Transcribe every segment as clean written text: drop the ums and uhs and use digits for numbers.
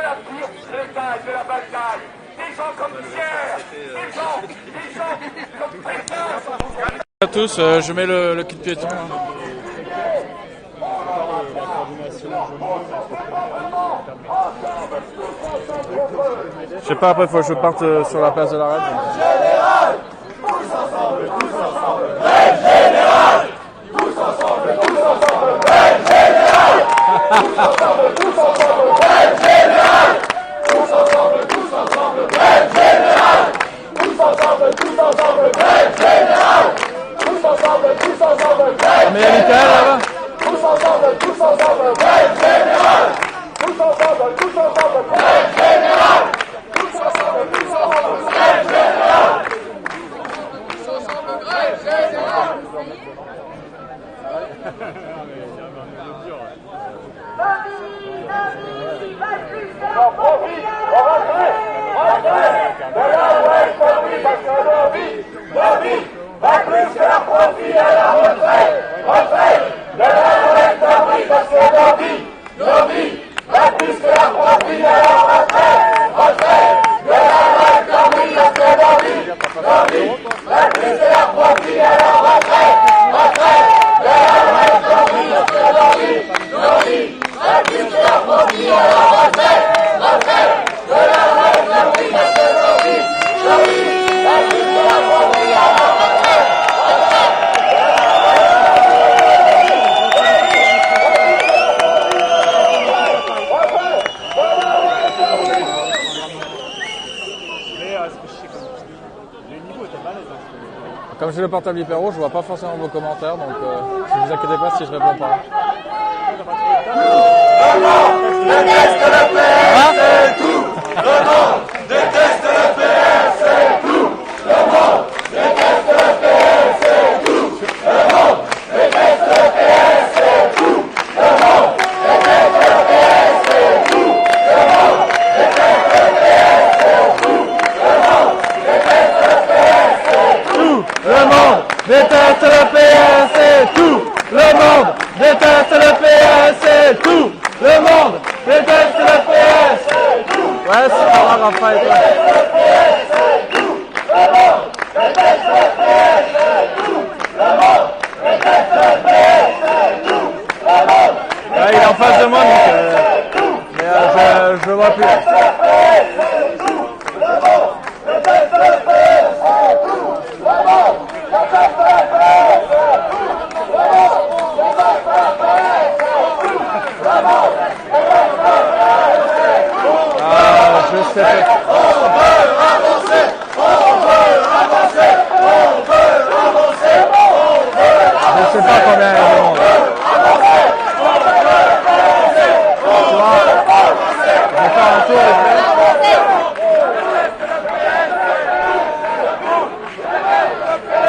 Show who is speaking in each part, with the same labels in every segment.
Speaker 1: la pire bataille de la bataille. Des gens comme Pierre, des gens comme Pétain.
Speaker 2: À tous, je mets le kit piéton. Je sais pas, après il faut que je parte sur la place de la Reine.
Speaker 1: Général, tous ensemble, tous ensemble, Bref général, tous ensemble, tous ensemble, Bref général, tous ensemble, tous ensemble, Bref général, tous ensemble, tous ensemble, Bref général, tous ensemble, tous ensemble, Bref général, tous ensemble, tous ensemble, Bref
Speaker 2: Mais il y a Michael là-bas.
Speaker 1: tous ensemble, Bref général, tous ensemble, Bref général, tous ensemble, Bref général. J'en profite, on rentre de là où elle profite, parce que Lobby va plus que la profit à la retraite, de là où elle profite, parce que Lobby va plus que la profit à la retraite, de là où elle profite, parce que Lobby va plus que la profit à la retraite, de là où elle profite, parce que Lobby va plus que la profit à la retraite.
Speaker 2: Comme j'ai le portable hyper haut, je vois pas forcément vos commentaires, donc ne vous inquiétez pas si je réponds pas.
Speaker 1: Déteste le PS, c'est tout. Le monde déteste le PS, c'est tout. Le monde déteste le PS, c'est tout. Le monde déteste le PS, c'est tout. Le monde déteste le PS, c'est tout. Le monde déteste le PS, c'est tout. Le monde déteste le PS, c'est tout.
Speaker 2: Le monde déteste le PS, c'est tout. Le monde déteste le PS, c'est tout. Le monde déteste le PS, c'est tout. Ouais, c'est pas grave, Raphaël. Ouais, il est en face de moi, donc mais je le vois plus. Je sais pas. Je sais pas combien il y a de monde. Je vais faire un tour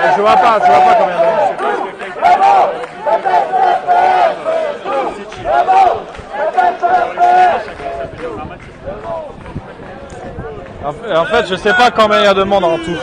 Speaker 2: et je vois pas combien de monde. En fait, je sais pas combien il y a de monde en tout.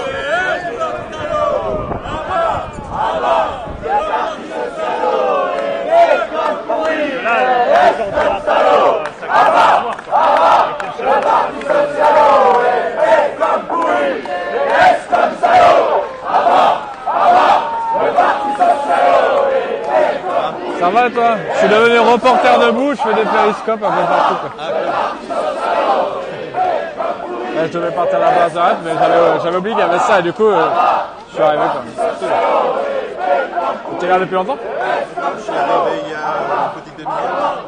Speaker 2: Ça va toi? Je suis devenu reporter debout, je fais des périscopes un peu partout. Ouais, je devais partir à la base d'arrêt, mais j'avais oublié qu'il y avait ça et du coup, je suis arrivé quoi. Tu es là depuis longtemps?
Speaker 3: Je suis arrivé il y a une petite demi-heure.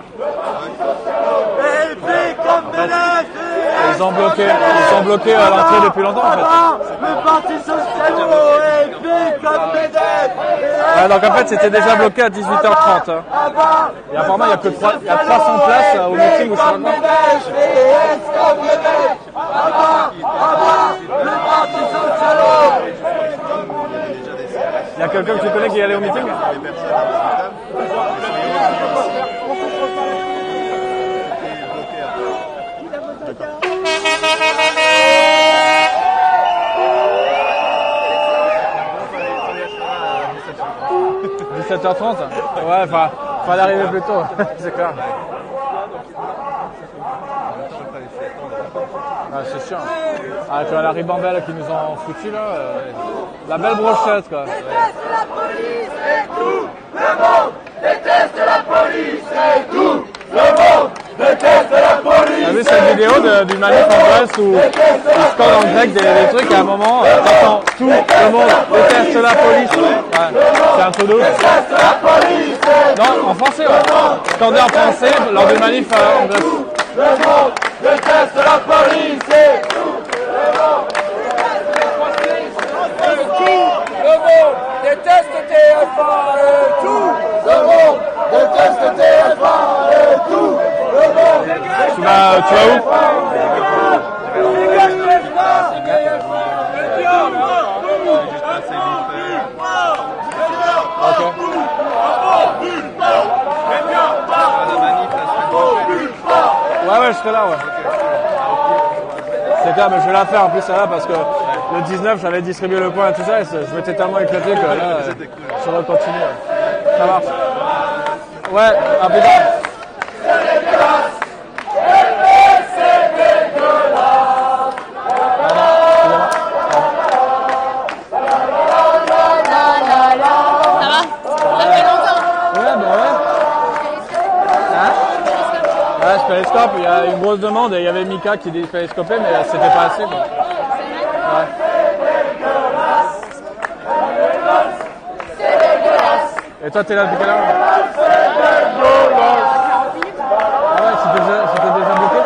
Speaker 2: Ils ont bloqué à l'entrée depuis longtemps en fait.
Speaker 1: Le Parti Socialiste comme MEDEF.
Speaker 2: Ouais, donc en fait c'était déjà bloqué à 18h30. Hein. Et apparemment il y a 300 places au meeting où je suis maintenant. Il y a quelqu'un que tu connais qui est allé au meeting? « 17h30 » Ouais, fallait arriver plus tôt, c'est clair. Ah, c'est sûr. Ah, tu vois la ribambelle qui nous ont foutu là. La belle brochette quoi.
Speaker 1: Déteste la police et tout le monde déteste la police et tout le monde déteste la police.
Speaker 2: T'as vu cette vidéo du manif en Grèce où ils scandent en grec des trucs et à un moment, t'entends tout le monde déteste la police. Ouais, c'est un truc de ouf. Non, en français, ouais. Scandé en français lors du manif en Grèce.
Speaker 1: Le monde déteste la police et tout le monde déteste TF1 et tout le monde déteste TF1 et tout le monde déteste.
Speaker 2: Tu vas où? Ouais, je serai là, ouais. C'est clair, mais je vais la faire en plus, ça va, parce que le 19, j'avais distribué le point et tout ça, et je m'étais tellement éclaté que là, je vais continuer. Ça marche. Ouais, à plus tard. Ouais, je périscope, il y a une grosse demande et il y avait Mika qui périscopait mais c'était pas assez quoi. Ouais. Et toi t'es là depuis quelle heure? Ah ouais, c'était déjà bloqué?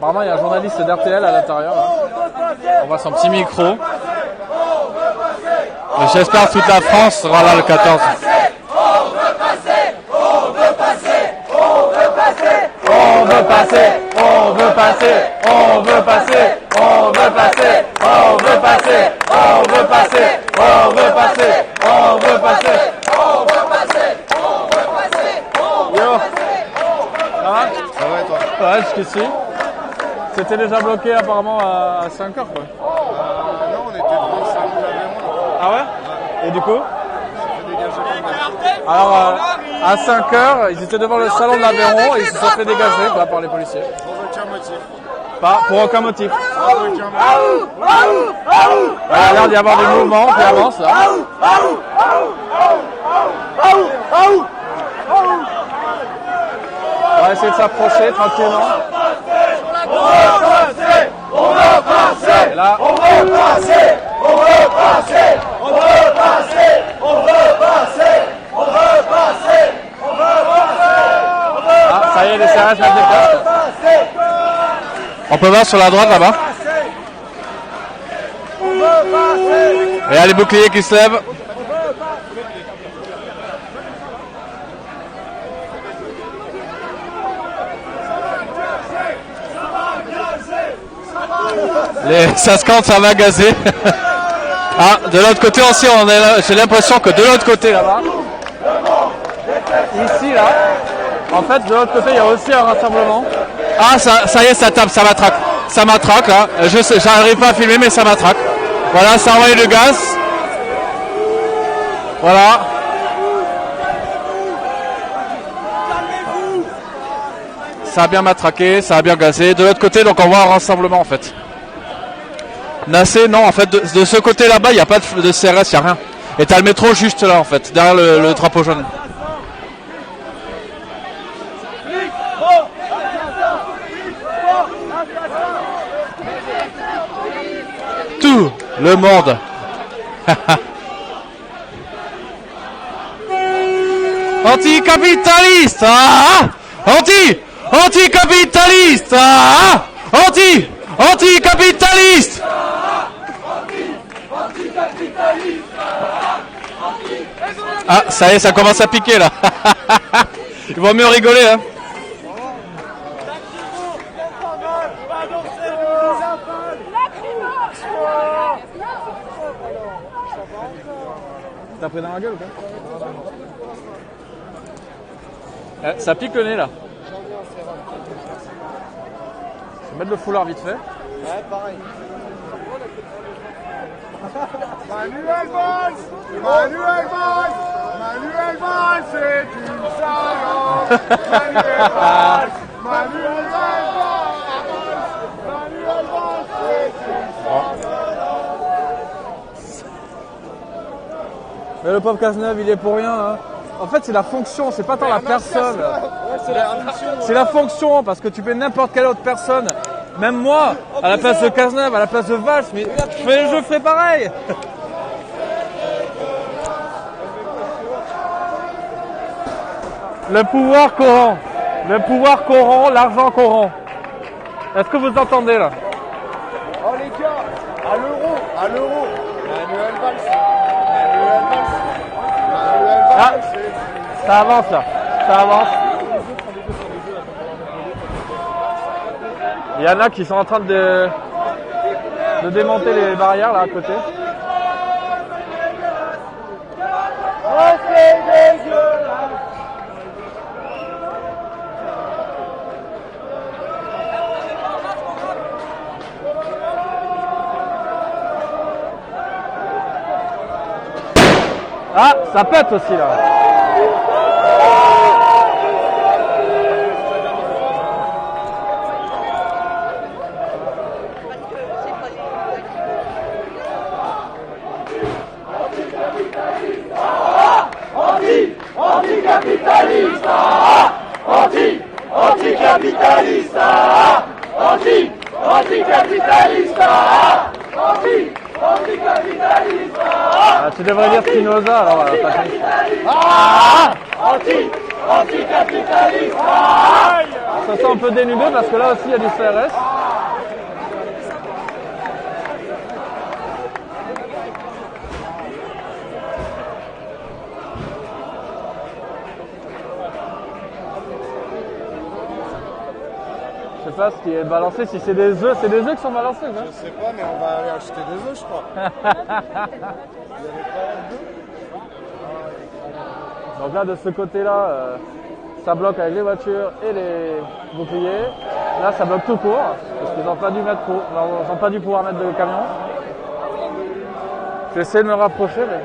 Speaker 2: Apparemment, il y a un journaliste d'RTL à l'intérieur. On voit son petit micro. Et j'espère que toute la France sera là le 14.
Speaker 1: On veut passer, on veut passer, on veut passer,
Speaker 2: on veut passer, on veut passer, on veut passer, on veut passer, on veut passer, on veut passer, on veut passer, on veut passer,
Speaker 1: on veut passer, on veut passer, on veut
Speaker 2: Yo,
Speaker 1: passer.
Speaker 2: ça va?
Speaker 3: Ça va et toi?
Speaker 2: Ouais, jusqu'ici. C'était déjà bloqué apparemment à 5h quoi.
Speaker 3: Non, on était devant le salon de l'Aveyron.
Speaker 2: Ah ouais? Et du coup?
Speaker 3: J'ai dégagé comme
Speaker 2: Alors à 5h, ils étaient devant le salon de l'Aveyron et ils se sont fait dégager quoi, par les policiers.
Speaker 3: sans aucun motif.
Speaker 2: Pas pour aucun motif.
Speaker 3: Sans aucun motif.
Speaker 2: Il y a l'air d'y avoir des mouvements qui avancent là. On va essayer de s'approcher tranquillement.
Speaker 1: On veut passer,
Speaker 2: Et là,
Speaker 1: on veut passer, on veut passer, on veut passer, on veut passer, on veut passer, on veut passer, on veut
Speaker 2: ah, ça y est, les CRS mettent des casques.
Speaker 1: passer,
Speaker 2: On peut voir sur la droite là-bas.
Speaker 1: on veut passer.
Speaker 2: Et il y a les boucliers qui se lèvent. Ça se compte, ça va gazer. Ah, de l'autre côté aussi, on est là. J'ai l'impression que de l'autre côté là-bas, ici là, en fait, de l'autre côté, il y a aussi un rassemblement. Ah, ça y est, ça tape, ça m'attraque. Ça m'attraque là. Je sais, j'arrive pas à filmer, mais ça m'attraque. Voilà, ça a envoyé le gaz. Voilà. Ça a bien matraqué, ça a bien gazé. De l'autre côté, donc on voit un rassemblement en fait. Nassé, non, en fait, de ce côté là-bas, il n'y a pas de CRS, il n'y a rien. Et t'as le métro juste là en fait, derrière le drapeau jaune. Tout le monde. Anticapitaliste, anticapitaliste, anticapitaliste. Ah, ça y est, ça commence à piquer là. Il vaut mieux rigoler hein. T'as pris dans la gueule ou quoi? Ça pique le nez là. Je vais mettre le foulard vite fait.
Speaker 4: Ouais, pareil.
Speaker 1: Manuel Valls, c'est une salope. Manuel Valls, Manuel Valls, c'est une salope.
Speaker 2: Mais le pauvre Cazeneuve, il est pour rien. Hein. En fait, c'est la fonction, c'est pas tant la personne. C'est la fonction, parce que tu fais n'importe quelle autre personne. Même moi, à la place de Cazeneuve, à la place de Valls, mais je ferais pareil. Le pouvoir corrompt. Le pouvoir corrompt, l'argent corrompt. Est-ce que vous entendez là?
Speaker 1: Oh les gars, à l'euro. Manuel Valls,
Speaker 2: Ah, ça avance là, ça avance. Il y en a qui sont en train de démonter les barrières là à côté.
Speaker 1: Oh c'est dégueulasse.
Speaker 2: Ah, ça pète aussi là.
Speaker 1: Anticapitaliste, anticapitaliste, anticapitaliste, anticapitaliste.
Speaker 2: Ah, tu devrais dire Spinoza alors.
Speaker 1: Anticapitaliste.
Speaker 2: Ça sent un peu dénudé parce que là aussi il y a du CRS. Je sais pas ce qui est balancé, si c'est des œufs qui sont balancés. Hein.
Speaker 3: Je sais pas, mais on va aller acheter des œufs, je crois.
Speaker 2: Donc là de ce côté-là, ça bloque avec les voitures et les boucliers. Là ça bloque tout court, parce qu'ils n'ont pas dû pouvoir mettre de camion. J'essaie de me rapprocher, mais...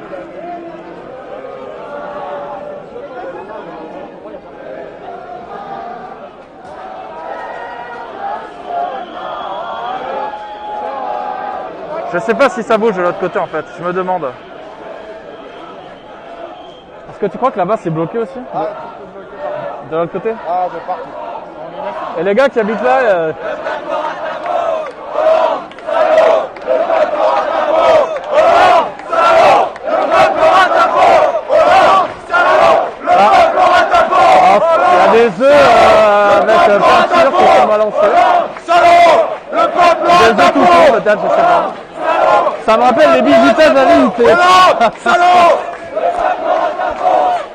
Speaker 2: Je sais pas si ça bouge de l'autre côté en fait, je me demande. Est-ce que tu crois que là-bas c'est bloqué aussi? De l'autre côté?
Speaker 3: Ah, de partout.
Speaker 2: Et les gars qui habitent là... Il y a des œufs avec peinture qui sont balancés.
Speaker 1: Le peuple
Speaker 2: Des œufs tout courts peut-être, je sais pas. Ça me rappelle les visiteurs de la réalité.
Speaker 1: salaud!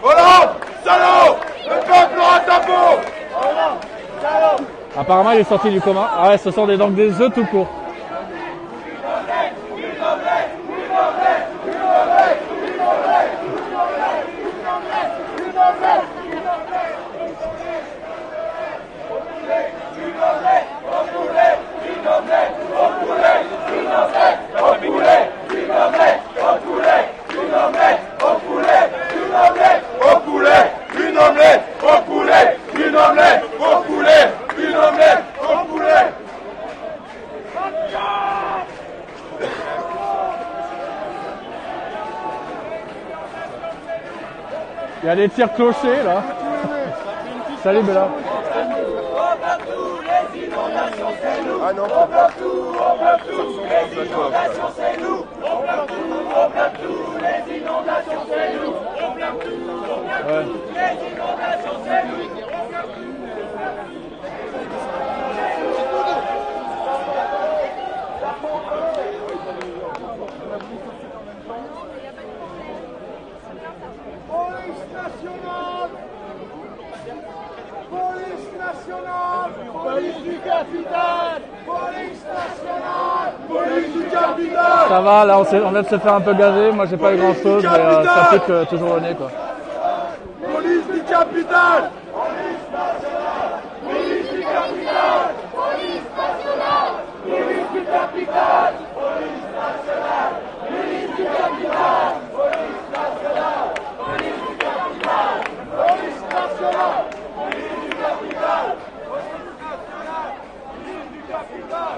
Speaker 1: Hollande, salaud! Le peuple aura ta peau!
Speaker 2: Apparemment il est sorti du coma. Ah ouais, ce sont donc des œufs tout courts. Il y a des tirs clochers là. Salut Bella.
Speaker 3: Ah non,
Speaker 2: Ouais.
Speaker 1: Police nationale! Police nationale! Police du capitale! Police nationale! Police du capitale!
Speaker 2: Ça va, là on vient de se faire un peu gazer. Moi j'ai pas eu grand chose, mais ça pique toujours le nez quoi.
Speaker 1: Police du capitale! Police nationale! Police du capitale! Police nationale!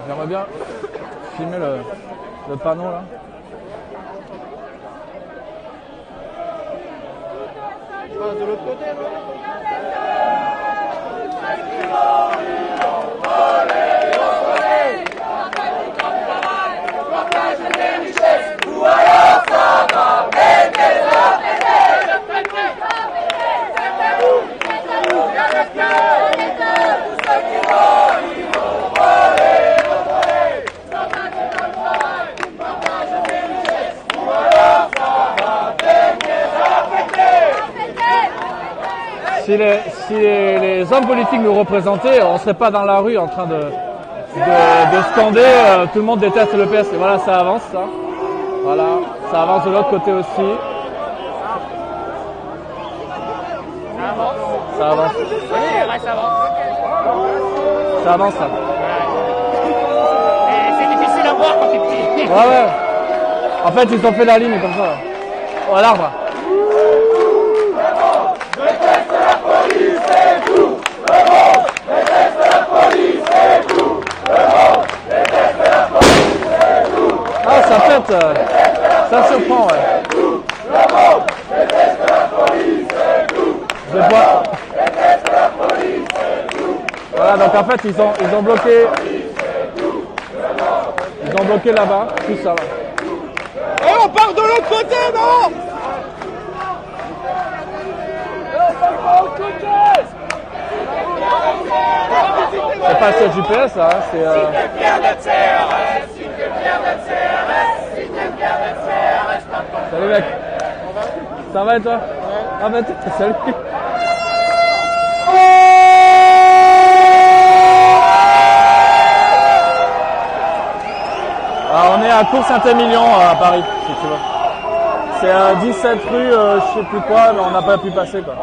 Speaker 2: J'aimerais bien filmer le panneau là.
Speaker 4: De l'autre côté, non?
Speaker 2: Si les hommes politiques nous représentaient, on ne serait pas dans la rue en train de scander tout le monde déteste le PS. Et voilà, ça avance ça. Voilà, ça avance de l'autre côté aussi. Ça avance. Ça avance ça.
Speaker 4: C'est difficile à voir quand t'es petit.
Speaker 2: Ouais. En fait, ils ont fait la ligne comme ça. Oh, à l'arbre. Ah, ça pète. Ça surprend, ouais. Je vois. Voilà, donc en fait, ils ont bloqué. Ils ont bloqué là-bas, tout ça. Là.
Speaker 4: Et on part de l'autre côté, non?
Speaker 2: C'est pas le GPS, là, hein, c'est. Salut mec. Ça va et toi? Ah bah salut. Alors, on est à Cours Saint-Émilion à Paris, si tu veux. C'est à 17 rue, je sais plus quoi, mais on n'a pas pu passer quoi.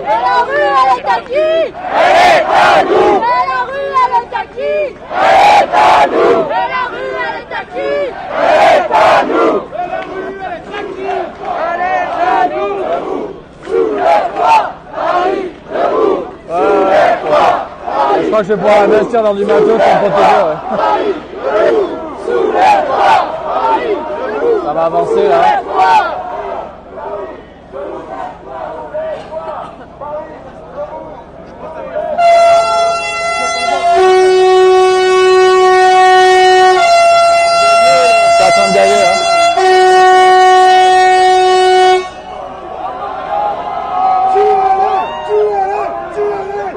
Speaker 5: Et la rue, elle est à qui? Elle est à nous. Et la rue, elle est à qui? Elle est à nous. Et la rue, elle est à qui? Elle est à nous. Et la rue, elle est à qui? Elle est à nous. Debout, sous les toits, Paris, debout, sous les toits, Paris.
Speaker 2: Je crois que je vais pouvoir investir dans du matos pour me protéger, ouais.
Speaker 5: Paris, debout, sous les toits, Paris, debout.
Speaker 2: Ça va avancer là.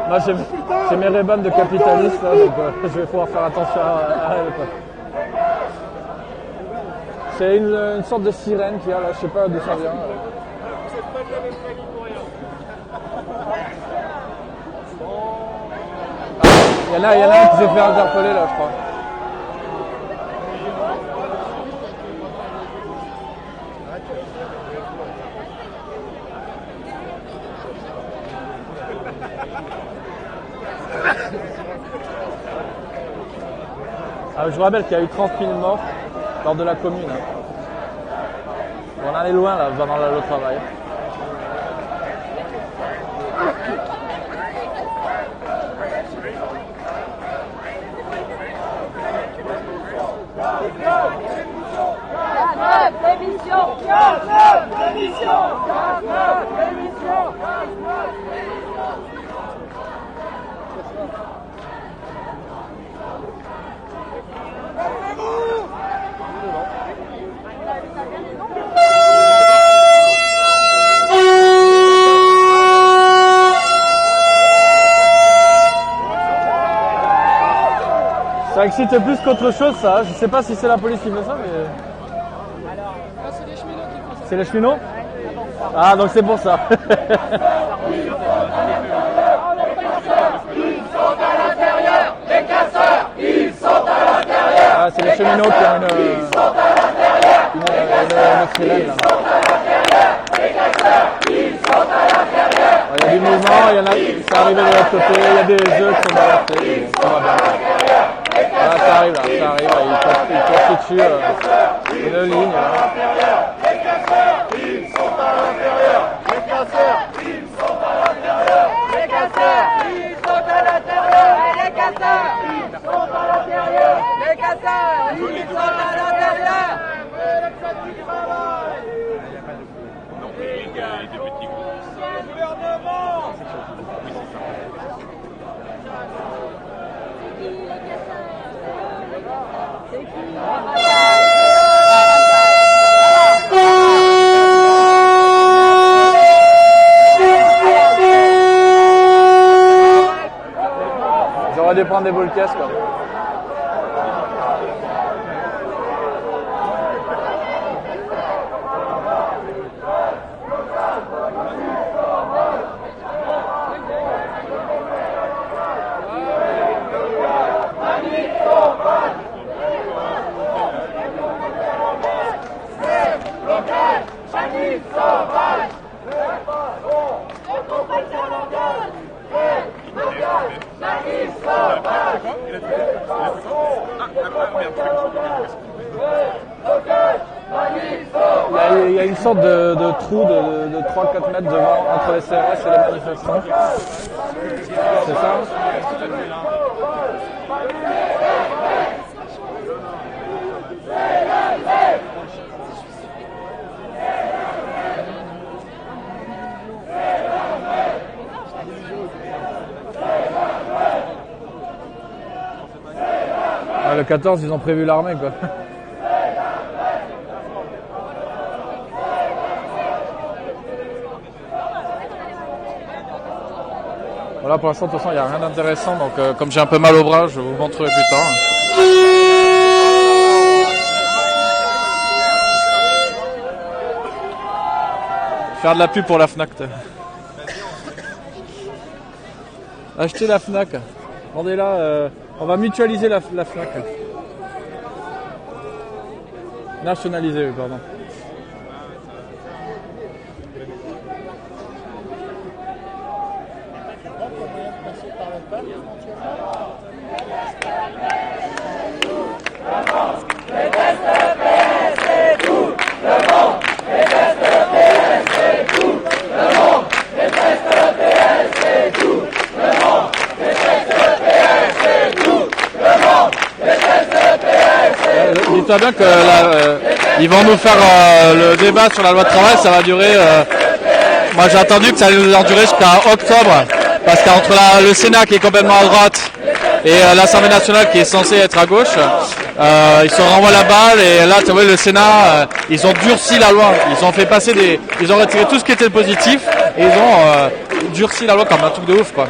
Speaker 2: Moi j'ai mes rébans de capitaliste là, donc je vais pouvoir faire attention à elle quoi. C'est une sorte de sirène qu'il y a là, je sais pas d'où ça vient. Il y en a un qui s'est fait interpeller là je crois. Ah, je vous rappelle qu'il y a eu 30 000 morts lors de la commune. On en est loin là, pendant le travail. Ça excite plus qu'autre chose ça, je sais pas si c'est la police qui fait ça mais... C'est les cheminots? Ah donc c'est pour ça.
Speaker 1: Ils sont à l'intérieur, les casseurs, ils sont à l'intérieur.
Speaker 2: Ah c'est les cheminots qui ont une sirène là. Il y a du mouvement, il y en a qui sont arrivés de l'autre côté, il y a des œufs qui sont balancés, tout va bien. Voilà, ça arrive, il constitue une ligne. Là.
Speaker 1: Les casseurs, ils sont à l'intérieur.
Speaker 6: des petits groupes.
Speaker 4: Gouvernement.
Speaker 5: C'est qui
Speaker 2: J'aurais dû prendre des boules caisses quoi. Il y a une sorte de trou de 3-4 mètres devant entre les CRS et les manifestants. C'est ça? Ah, le 14, ils ont prévu l'armée quoi. Voilà, pour l'instant, de toute façon, il n'y a rien d'intéressant. Donc, comme j'ai un peu mal au bras, je vous montrerai plus tard. Faire de la pub pour la Fnac. Achetez la Fnac. Vendez-la. On va mutualiser la Fnac. Nationaliser, pardon. Dis-toi bien que ils vont nous faire le débat sur la loi de travail, ça va durer. Moi j'ai attendu que ça allait nous durer jusqu'à octobre, parce qu'entre le Sénat qui est complètement à droite et l'Assemblée nationale qui est censée être à gauche, ils se renvoient la balle et là tu vois le Sénat, ils ont durci la loi, ils ont fait passer ils ont retiré tout ce qui était positif et ils ont durci la loi comme un truc de ouf quoi.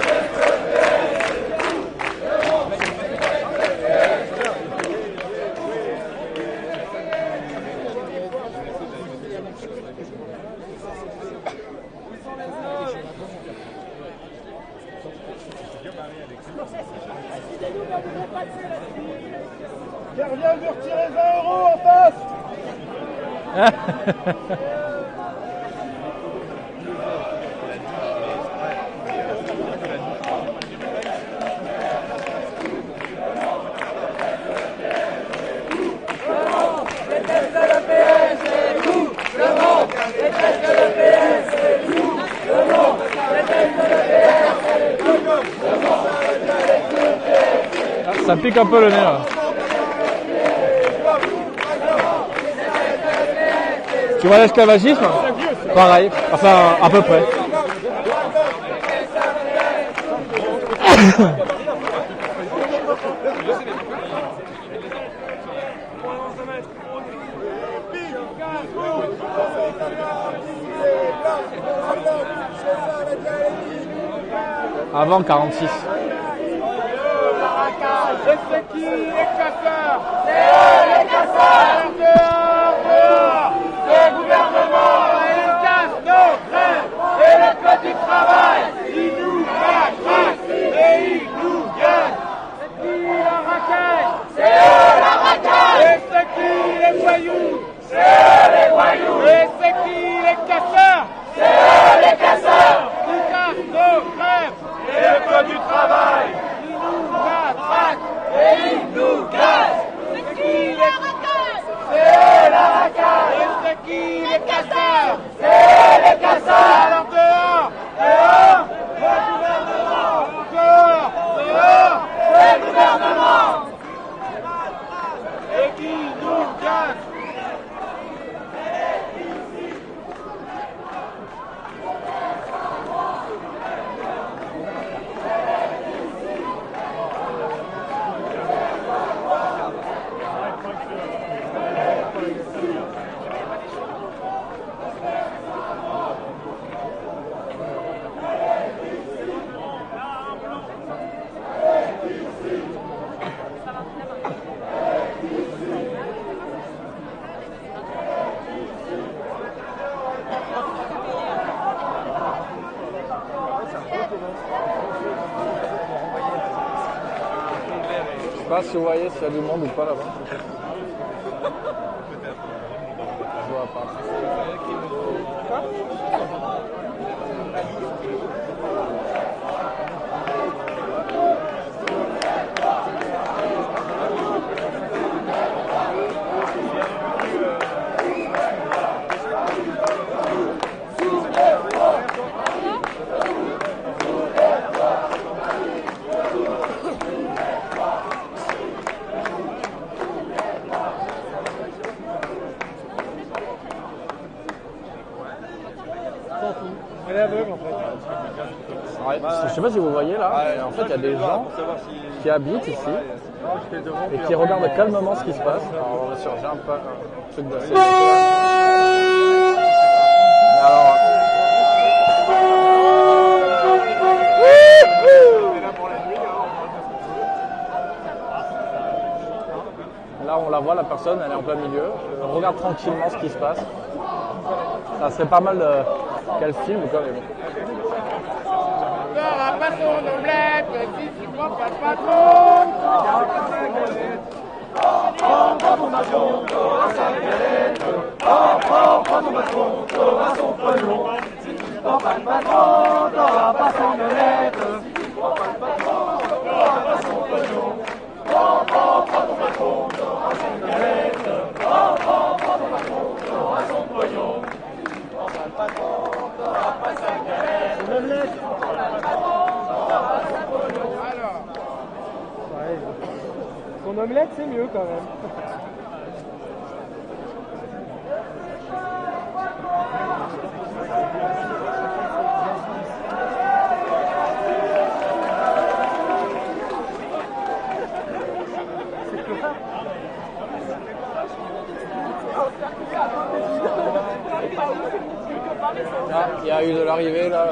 Speaker 4: Gardien veut retirer 20 € en face.
Speaker 2: Ça pique un peu le nez là. Tu vois l'esclavagisme? Pareil, enfin à peu près. Avant 46.
Speaker 4: C'est qui les casseurs? C'est eux les casseurs. Dehors, dehors. Ce gouvernement, il casse nos crêpes. Et le code du travail, il nous matraque et il nous gagne. C'est qui la racaille? C'est eux la racaille. Et c'est qui les voyous? C'est eux les voyous. Et c'est qui les casseurs? C'est eux les casseurs. Qui cassent nos crêpes. Et le code du travail, il nous matraque et il nous gagne. C'est qui les racailles? C'est eux
Speaker 2: sais pas si vous voyez s'il y a du monde ou pas là-bas. Je vois pas.
Speaker 4: Elle est aveugle en fait.
Speaker 2: Ouais, je sais pas si vous voyez là, mais en fait il y a des gens qui habitent ici et qui regardent calmement ce qui se passe. Alors on va surger un truc d'assez. Alors, là on la voit, la personne, elle est en plein milieu. On regarde tranquillement ce qui se passe. Ça serait pas mal qu'elle filme quand même.
Speaker 4: N'aura pas son omelette, si tu crois pas le patron.
Speaker 1: Prends ton avion, t'auras sa galette. Prends ton patron, t'auras son pognon. Si tu prends pas le patron, t'auras pas son omelette. Si tu prends pas le patron, t'auras pas son pognon. Prends ton patron, t'auras sa galette. Prends ton patron, t'auras son pognon. Si tu prends pas le patron, t'auras pas sa galette. Son omelette. Si tu prends pas le patron, t'auras son pognon.
Speaker 4: Alors,
Speaker 6: Ouais. Son omelette, c'est mieux quand même.
Speaker 2: Ah, il y a eu de l'arrivée là,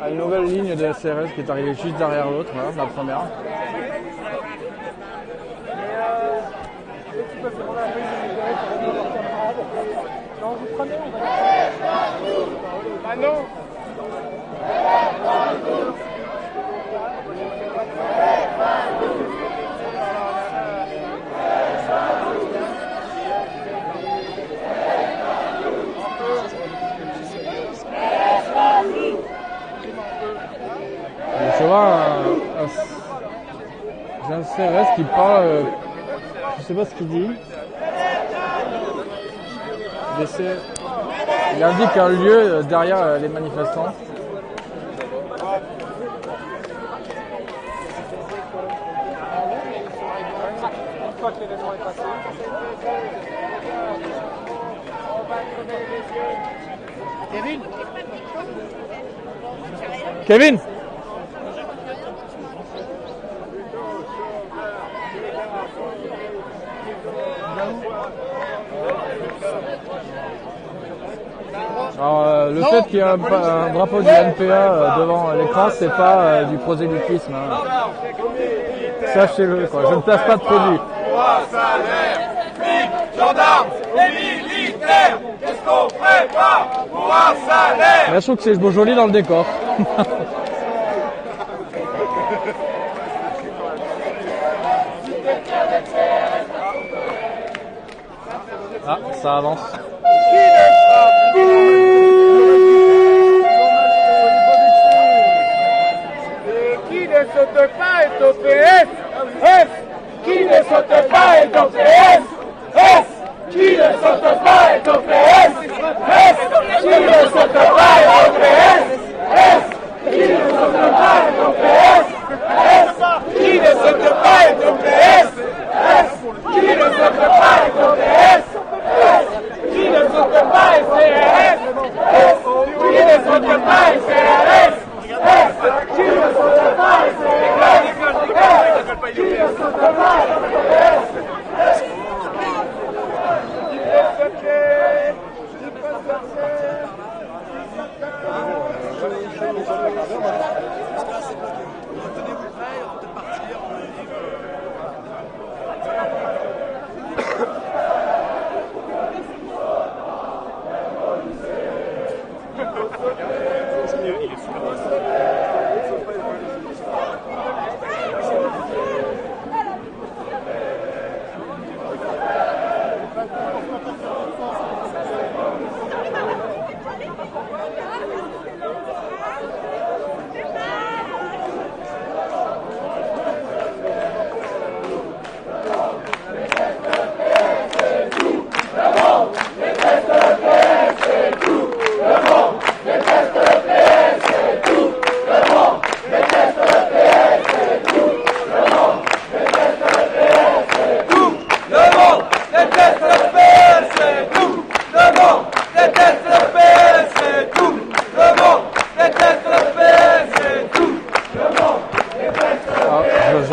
Speaker 2: à une nouvelle ligne de SRS qui est arrivée juste derrière l'autre, voilà, la première.
Speaker 6: Non, vous prenez, on va
Speaker 4: bah non.
Speaker 2: Tu vois, j'ai un CRS qui parle, je sais pas ce qu'il dit. Il indique un lieu derrière les manifestants.
Speaker 6: une fois que l'événement est passé.
Speaker 2: Kevin. Alors, le fait qu'il y ait un drapeau du NPA devant l'écran, c'est pas du prosélytisme. Hein. Sachez-le, quoi. Je ne place pas de produit.
Speaker 1: Gendarmes et militaires, qu'est-ce qu'on ferait pas pour un salaire?
Speaker 2: Là, je trouve que c'est joli dans le décor. Ah, ça avance.
Speaker 4: Et qui ne saute pas est au PS. S. Qui ne saute pas est au PS. S. Qui ne saute pas est au PS. S. Qui ne saute pas est au PS. S. Qui ne saute pas est au PS. S. Qui ne saute pas est au PS. S. Qui ne saute pas est au PS. S. Qui ne saute pas est CRS. S. Qui ne saute pas est CRS. S. Qui ne saute pas est CRS. S. Qui ne saute pas est PS.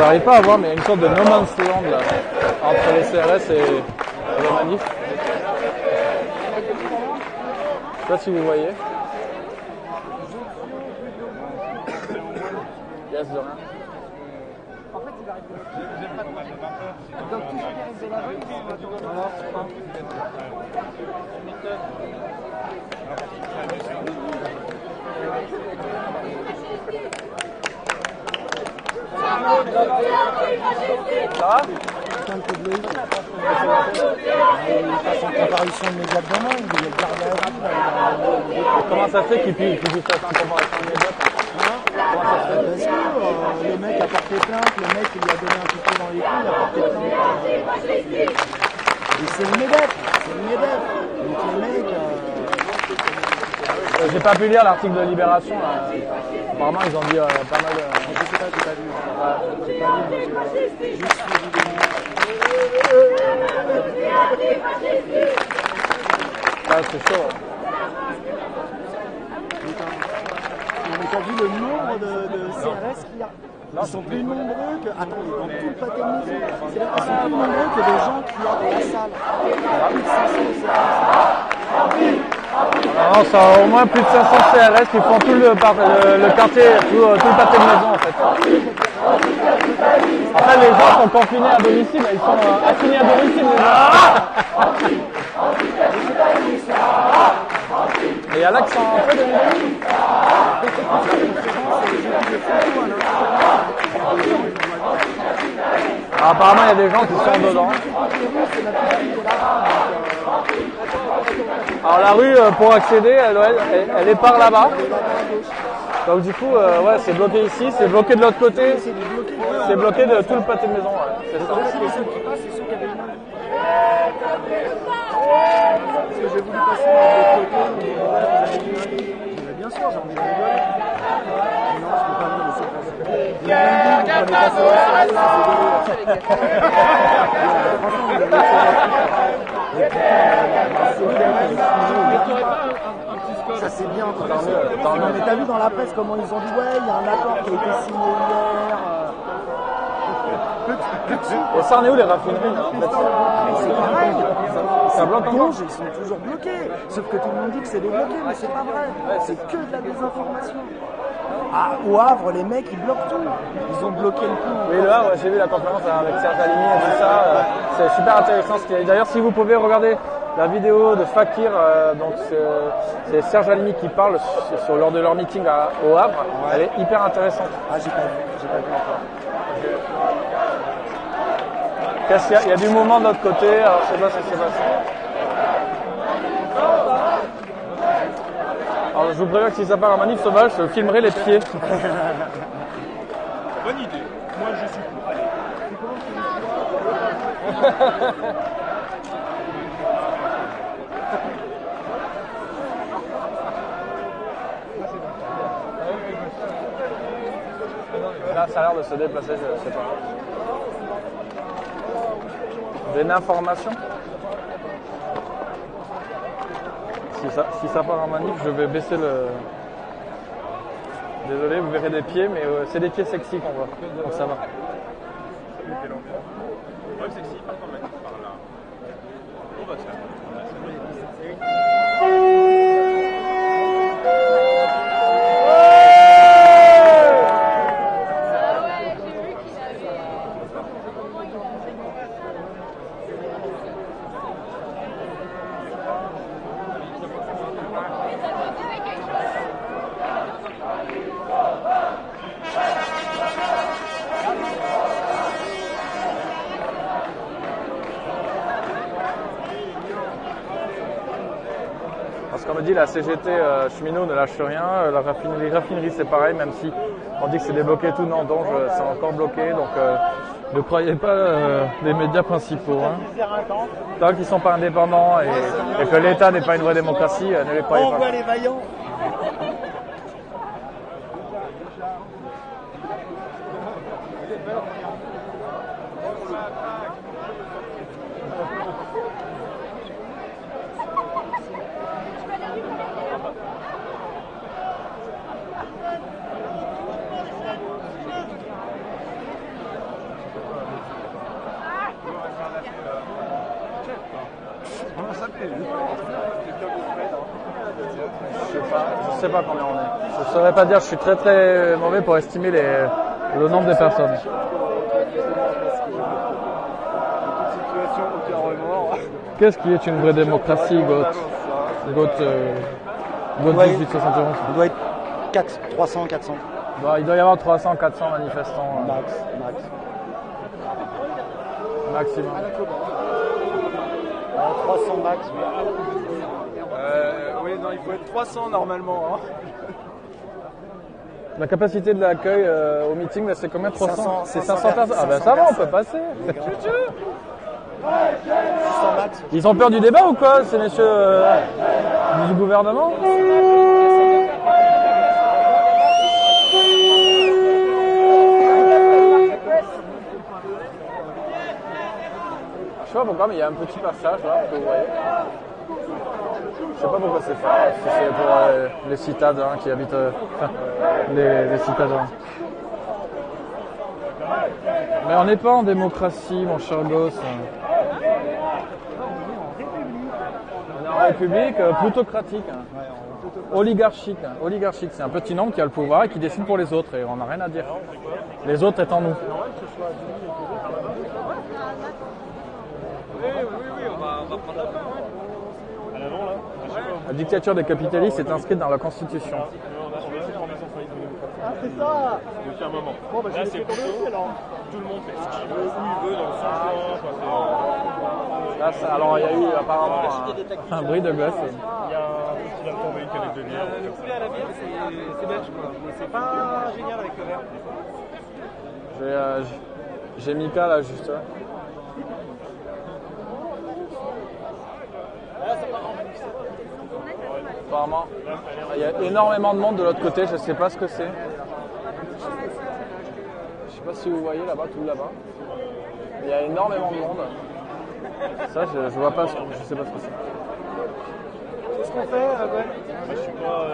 Speaker 2: J'arrive pas à voir, mais il y a une sorte de no man's land là, entre les CRS et les manifs. Je sais pas si vous voyez. Yes, de rien. Ça va?
Speaker 7: Comparution immédiate demain, il est gardé à vue.
Speaker 2: Comment ça se fait qu'il puisse faire une comparution immédiate?
Speaker 7: Parce que le mec a porté plainte, le mec il lui a donné un coup de pied dans les couilles, il a porté plainte. Et c'est le MEDEF, Donc les mecs...
Speaker 2: J'ai pas pu lire l'article de Libération. Là. Apparemment, ils ont dit pas mal de...
Speaker 7: Je sais pas, j'ai pas vu. J'ai pas vu, moi j'ai juste suivi.
Speaker 2: Ah, c'est chaud.
Speaker 7: Mais t'as vu le nombre de CRS qu'il y a? Ils sont plus nombreux que... Attendez, dans tout le pâté de maison, c'est-à-dire qu'ils sont plus nombreux que des gens qu'il y a dans la salle. Plus de 500 CRS.
Speaker 2: Non, ça a au moins plus de 500 CRS qui font tout le quartier, tout le pâté de maison en fait. Après, les gens sont confinés à domicile, ils sont assignés à domicile. Et il y a là qui sont un peu de apparemment, il y a des gens qui sont dedans. Alors la rue, pour accéder, elle est par là-bas. Donc du coup, ouais, c'est bloqué ici, c'est bloqué de l'autre côté, c'est bloqué de tout le pâté de maison. Ouais. C'est ça.
Speaker 7: Parce que j'ai voulu passer de l'autre côté, mais bien sûr, j'ai envie de rigoler. Mais non, je peux pas me laisser passer. Vous m'avez dit, vous prenez pas ça au sérieux, franchement, vous avez ça c'est bien. Mais t'as vu dans la presse comment ils ont dit ouais, il y a un accord qui a été signé hier.
Speaker 2: Et ça en est où les raffineries là, en fait?
Speaker 7: C'est pareil.
Speaker 2: Ça bloque encore?
Speaker 7: Ils sont toujours bloqués. Sauf que tout le monde dit que c'est débloqué, mais c'est pas vrai. C'est que de la désinformation. Ah, au Havre, les mecs ils bloquent tout. Ils ont bloqué le coup.
Speaker 2: Oui, le Havre, j'ai vu la conférence avec Serge Alimi et tout ça. C'est super intéressant. D'ailleurs, si vous pouvez regarder la vidéo de Fakir, donc c'est Serge Alimi qui parle lors de leur meeting au Havre. Ouais. Elle est hyper intéressante.
Speaker 7: Ah, j'ai pas vu encore.
Speaker 2: Il y a du mouvement de l'autre côté, alors je sais pas ce qui s'est passé. Alors je vous préviens que si ça part en manif sauvage, je filmerai les pieds.
Speaker 4: Bonne idée. Moi, je suis pour. Allez.
Speaker 2: Là, ça a l'air de se déplacer, je sais pas. Une information. Si ça part en manif, je vais baisser le... Désolé, vous verrez des pieds, mais c'est des pieds sexy qu'on voit, donc ça va.
Speaker 4: Ouais, sexy, pas quand même, par là. Oh bah ça.
Speaker 2: Comme on dit, la CGT cheminot ne lâche rien, les raffineries c'est pareil, même si on dit que c'est débloqué tout, non, Donge c'est encore bloqué, donc ne croyez pas les médias principaux. Hein. Tant qu'ils ne sont pas indépendants et que l'État n'est pas une vraie démocratie, ne les croyez pas.
Speaker 7: On voit les vaillants.
Speaker 2: Je sais pas combien on est. Je saurais pas dire, je suis très très mauvais pour estimer le nombre de personnes.
Speaker 7: Toute situation, aucun remords.
Speaker 2: Qu'est-ce qui est une vraie démocratie, Goth 1871?
Speaker 7: Il doit être 300, 400.
Speaker 2: Bon, il doit y avoir 300, 400 manifestants.
Speaker 7: Max.
Speaker 2: Maximum.
Speaker 7: 300 max, oui. Oui, non, il faut être 300 normalement. Hein.
Speaker 2: La capacité de l'accueil au meeting, là, c'est combien? 300? C'est 500 personnes. Ah ben
Speaker 7: 500
Speaker 2: ça va, on
Speaker 7: personnes.
Speaker 2: peut passer.
Speaker 7: 600 max.
Speaker 2: Ils ont peur du débat ou quoi, ces messieurs du gouvernement? Je sais pas pourquoi, mais il y a un petit passage là, que vous voyez. Je sais pas pourquoi c'est fait, si c'est pour les citadins qui habitent, les citadins. Mais on n'est pas en démocratie, mon cher gosse. On est en république plutocratique, oligarchique. Oligarchique, c'est un petit nombre qui a le pouvoir et qui décide pour les autres, et on n'a rien à dire. Les autres étant nous. La dictature des capitalistes est inscrite dans la Constitution.
Speaker 7: Ah, c'est ça.
Speaker 4: Depuis un moment.
Speaker 7: Bon, bah,
Speaker 4: Là, c'est plutôt tout le monde fait ce qu'il veut, où il veut, dans son coin.
Speaker 2: Là, alors il y a eu apparemment un bruit de gosse.
Speaker 4: Il y a un festival tombé, une canette de bière.
Speaker 7: Le poulet à la bière, c'est belge quoi. Mais c'est pas génial avec le verre.
Speaker 2: J'ai Mika là juste là. Apparemment, il y a énormément de monde de l'autre côté, je sais pas ce que c'est. Je sais pas si vous voyez là-bas, tout là-bas. Il y a énormément de monde. Ça, je vois pas, je sais pas ce que c'est.
Speaker 7: Qu'est-ce qu'on fait, Gwen?
Speaker 4: Je suis pas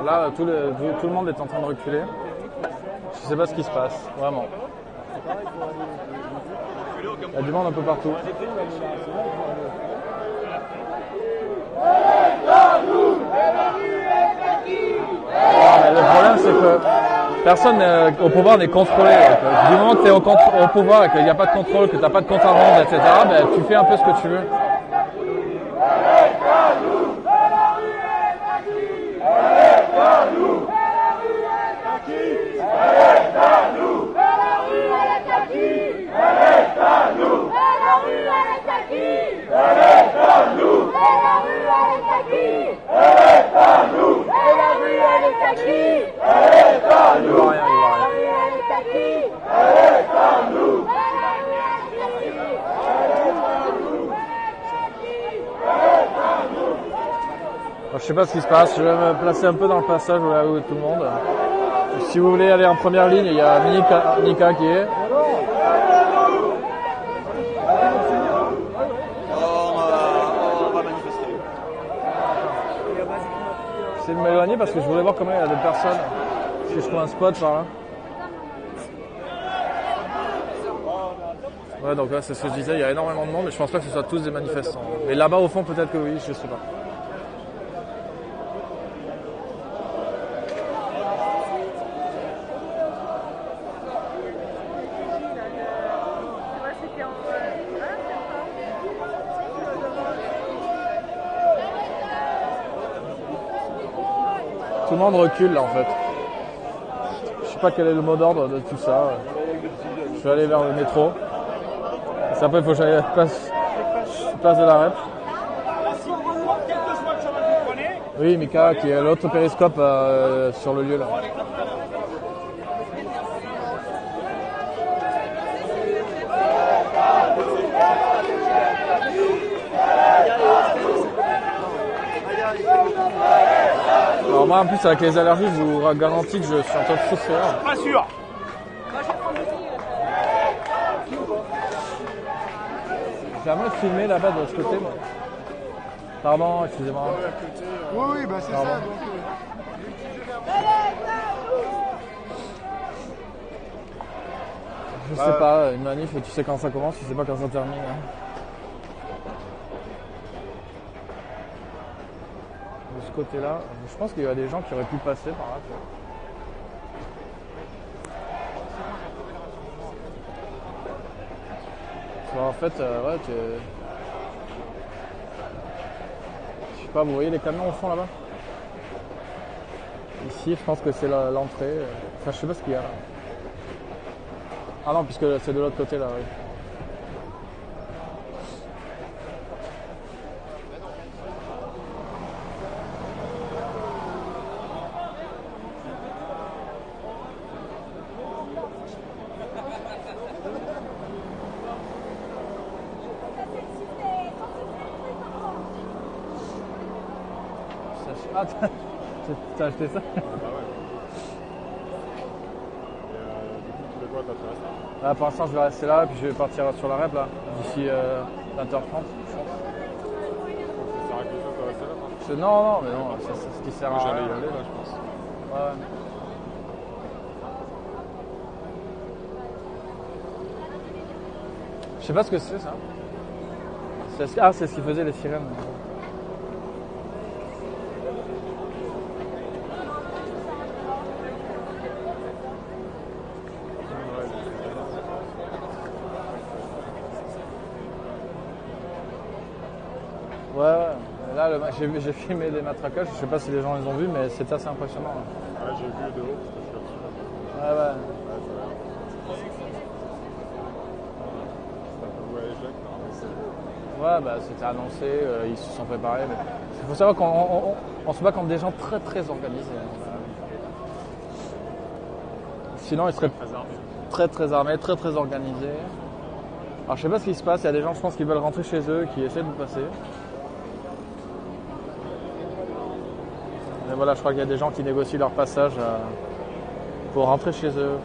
Speaker 2: Là, tout le monde est en train de reculer. Je sais pas ce qui se passe, vraiment. Il y a du monde un peu partout. Mais le problème, c'est que personne au pouvoir n'est contrôlé. Du moment que tu es au pouvoir et qu'il n'y a pas de contrôle, que tu n'as pas de compte à rendre, etc., ben, tu fais un peu ce que tu veux. Je sais pas ce qui se passe, je vais me placer un peu dans le passage là où est tout le monde. Si vous voulez aller en première ligne, il y a Nika qui est.
Speaker 7: On va manifester.
Speaker 2: J'essaie de m'éloigner parce que je voulais voir combien il y a de personnes. Si je trouve un spot par là. Ouais, donc là c'est ce que je disais, il y a énormément de monde, mais je pense pas que ce soit tous des manifestants. Et là-bas au fond peut-être que oui, je sais pas. Tout le monde recule là en fait. Je sais pas quel est le mot d'ordre de tout ça. Je vais aller vers le métro. Et après il faut que j'aille place de la Rep. Oui, Mika qui est l'autre périscope sur le lieu là. Alors moi en plus avec les allergies, je vous garantis que je suis en train de souffrir.
Speaker 4: pas sûr.
Speaker 2: J'ai jamais filmé là-bas de l'autre côté. Moi. Pardon, excusez-moi.
Speaker 7: Oui, bah c'est ça. Donc,
Speaker 2: Je sais pas, une manif, tu sais quand ça commence, tu sais pas quand ça termine. Hein. De ce côté-là, je pense qu'il y a des gens qui auraient pu passer par là. Tu vois. En fait, ouais, je sais pas, vous voyez les camions au fond là-bas? Ici, je pense que c'est l'entrée. Enfin, je sais pas ce qu'il y a là. Ah non, puisque c'est de l'autre côté là, oui. Ah, t'as acheté ça?
Speaker 3: Ah ouais. Et du coup, tu fais quoi? T'intéresses?
Speaker 2: Là, pour l'instant, je vais rester là, puis je vais partir sur la rep là, d'ici 20h30.
Speaker 3: Ça sert à quelque chose de rester là?
Speaker 2: Non, mais non, c'est ce qui sert à rien.
Speaker 3: J'allais y aller là, je pense.
Speaker 2: Ouais. Je sais pas ce que c'est ça. Ah, c'est ce qui faisait les sirènes. Ouais. Là, j'ai filmé des matraquages, je sais pas si les gens les ont vus, mais c'est assez impressionnant. Là.
Speaker 3: Ouais, j'ai vu de haut, parce que je suis
Speaker 2: Ouais. Ouais, bah c'était annoncé, ils se sont préparés. Mais... Il faut savoir qu'on se bat contre des gens très très organisés. Sinon, ils seraient très armés, très organisés. Alors je sais pas ce qui se passe, il y a des gens, je pense, qui veulent rentrer chez eux, qui essaient de passer. Mais voilà, je crois qu'il y a des gens qui négocient leur passage pour rentrer chez eux,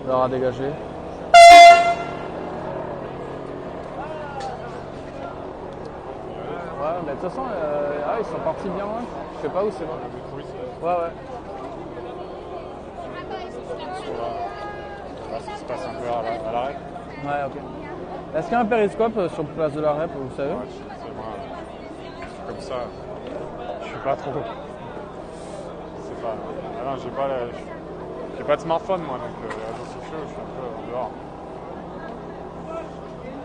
Speaker 2: leur à dégager. Ouais, mais de toute façon, ils sont partis bien loin. Je sais pas où c'est loin. Ouais.
Speaker 3: Là, ce qui se passe un peu à l'arrêt.
Speaker 2: Ouais, ok. Est-ce qu'il y a un périscope sur place de la rep, vous savez?
Speaker 3: Ouais, c'est comme ça. Je suis pas trop. C'est pas. Ah non, j'ai pas de smartphone moi, donc les réseaux sociaux, je suis un peu en dehors.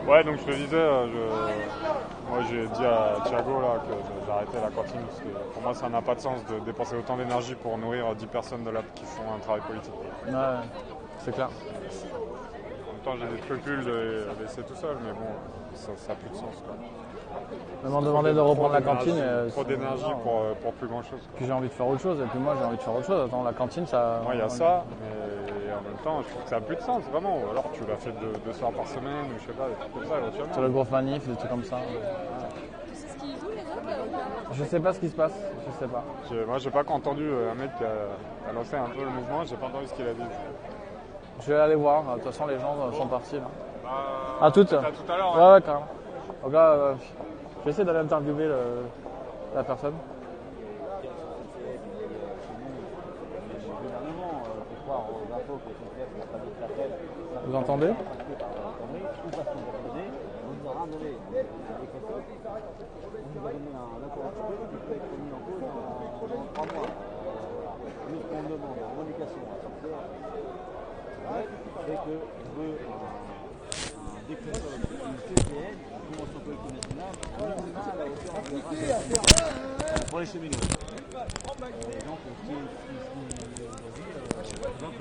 Speaker 3: Ouais, donc je te disais, moi j'ai dit à Thiago là que j'arrêtais la cantine parce que pour moi ça n'a pas de sens de dépenser autant d'énergie pour nourrir 10 personnes de là qui font un travail politique.
Speaker 2: Ouais, c'est clair.
Speaker 3: En même temps, j'ai des scrupules de laisser tout seul, mais bon, ça n'a plus de sens. Quoi.
Speaker 2: Ils m'ont demandé de reprendre la cantine.
Speaker 3: Trop d'énergie pour plus grand chose.
Speaker 2: Puis j'ai envie de faire autre chose, et puis moi j'ai envie de faire autre chose. Attends, la cantine, ça.
Speaker 3: Moi, il y a ça, mais en même temps, je trouve que ça n'a plus de sens, vraiment. Ou alors tu l'as fait 2 soirs par semaine, ou je sais pas, des trucs comme ça, éventuellement.
Speaker 2: Sur le gros manif, des trucs comme ça.
Speaker 5: Tu sais ce qu'ils jouent les autres?
Speaker 2: Je sais pas ce qui se passe, je sais pas.
Speaker 3: Moi, j'ai pas entendu un mec qui a lancé un peu le mouvement, j'ai pas entendu ce qu'il a dit.
Speaker 2: Je vais aller voir, de toute façon les gens sont partis là.
Speaker 3: À
Speaker 2: toutes.
Speaker 3: tout à l'heure.
Speaker 2: Ouais, carrément. Donc là, je vais essayer d'aller interviewer la personne. Vous entendez?
Speaker 8: Pour les cheminots. Donc,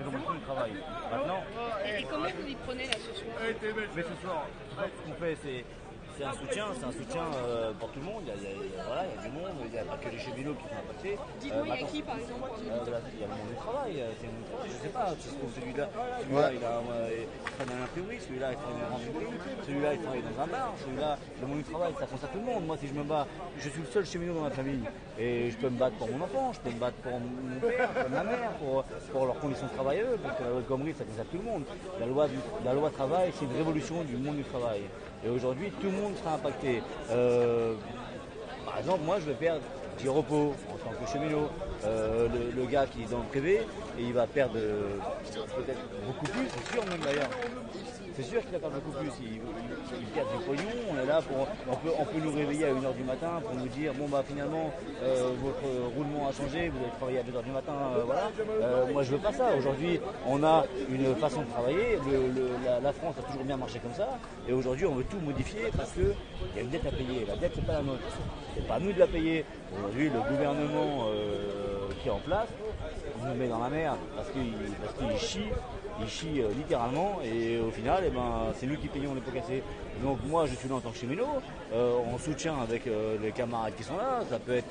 Speaker 8: révolution du travail. Maintenant.
Speaker 5: Et comment vous y prenez là ce soir?
Speaker 8: Mais ce soir, ce qu'on fait, c'est un soutien pour tout le monde. Il y a du monde, il n'y a pas que les cheminots qui font un papier.
Speaker 5: Dites-moi, il y a qui par exemple?
Speaker 8: Il y a le monde du travail, je sais pas, ça se trouve celui-là il travaille dans l'imprimerie, celui-là il travaille dans l'imprimerie, celui-là il travaille dans un bar, celui-là, le monde du travail, ça concerne tout le monde. Moi si je me bats, je suis le seul cheminot dans ma famille et je peux me battre pour mon enfant, je peux me battre pour mon père, pour ma mère, pour leurs conditions de travail eux, parce que la loi de Gommery ça concerne tout le monde. La loi travail c'est une révolution du monde du travail. Et aujourd'hui, tout le monde sera impacté. Par exemple, moi, je vais perdre petit repos en tant que cheminot. Le gars qui est dans le privé, et il va perdre peut-être beaucoup plus, c'est sûr même d'ailleurs. C'est sûr qu'il va perdre beaucoup plus. Il perd du pognon, on est là pour. On peut nous réveiller à 1h du matin pour nous dire bon bah finalement votre roulement a changé, vous allez travailler à 2h du matin, voilà. Moi je veux pas ça. Aujourd'hui on a une façon de travailler. La France a toujours bien marché comme ça. Et aujourd'hui on veut tout modifier parce qu'il y a une dette à payer. La dette c'est pas la nôtre. C'est pas à nous de la payer. Aujourd'hui le gouvernement qui est en place nous met dans la merde parce qu'il chie. Il chie littéralement et au final c'est nous qui payons les pots cassés. Donc moi je suis là en tant que cheminot, en soutien avec les camarades qui sont là. Ça peut être,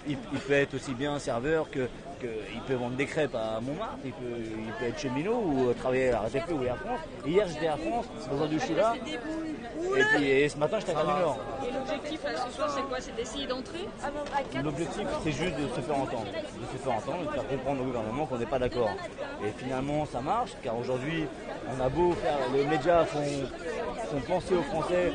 Speaker 8: il peut être aussi bien serveur il peut vendre des crêpes à Montmartre, il peut être cheminot ou travailler à la RATP ou à Air France. Hier j'étais à Air France, aujourd'hui je suis là. Et ce matin j'étais à Gare du Nord.
Speaker 9: Et l'objectif ce soir c'est quoi? C'est d'essayer d'entrer?
Speaker 8: L'objectif c'est juste de se faire entendre, de faire comprendre au gouvernement qu'on n'est pas d'accord. Et finalement ça marche car aujourd'hui on a beau faire, les médias font penser aux Français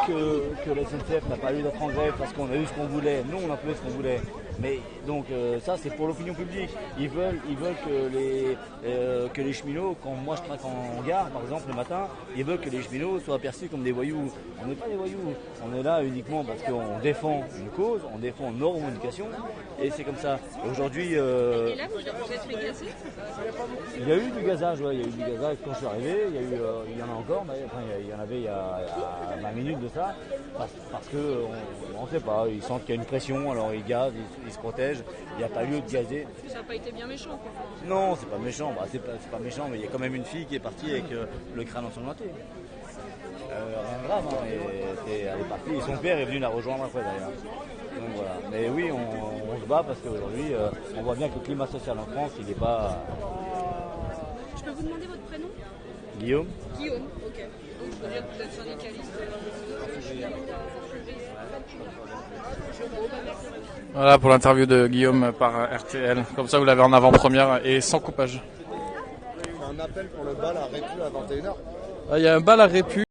Speaker 8: que la SNCF n'a pas lieu d'être en grève parce qu'on a eu ce qu'on voulait. Nous on a pas eu ce qu'on voulait. Mais donc ça c'est pour l'opinion publique. Ils veulent que les cheminots, quand moi je traque en gare par exemple le matin, ils veulent que les cheminots soient perçus comme des voyous. On n'est pas des voyous. On est là uniquement parce qu'on défend une cause, on défend nos revendications et c'est comme ça. Aujourd'hui.
Speaker 9: Et là vous êtes fait gazer?
Speaker 8: Il y a eu du gazage, ouais, il y a eu du gazage quand je suis arrivé, il y en a encore, enfin, il y en avait il y a 20 minutes de ça, parce que on ne sait pas, ils sentent qu'il y a une pression, alors ils gazent, ils se protègent, il n'y a pas lieu de gazer.
Speaker 9: Parce que ça n'a pas été bien méchant quoi.
Speaker 8: Non, c'est pas méchant, c'est pas méchant, mais il y a quand même une fille qui est partie avec le crâne ensanglanté. Rien de grave, elle est partie et son père est venu la rejoindre après d'ailleurs. Donc voilà. Mais oui, on se bat parce qu'aujourd'hui, on voit bien que le climat social en France, il n'est pas.
Speaker 9: Je peux vous demander votre prénom?
Speaker 8: Guillaume.
Speaker 9: Guillaume, ok. Donc je veux dire que vous êtes syndicaliste.
Speaker 2: Voilà pour l'interview de Guillaume par RTL. Comme ça vous l'avez en avant-première et sans coupage.
Speaker 7: Un appel pour le bal à Répu à 21h.
Speaker 2: Il y a un bal à Répu.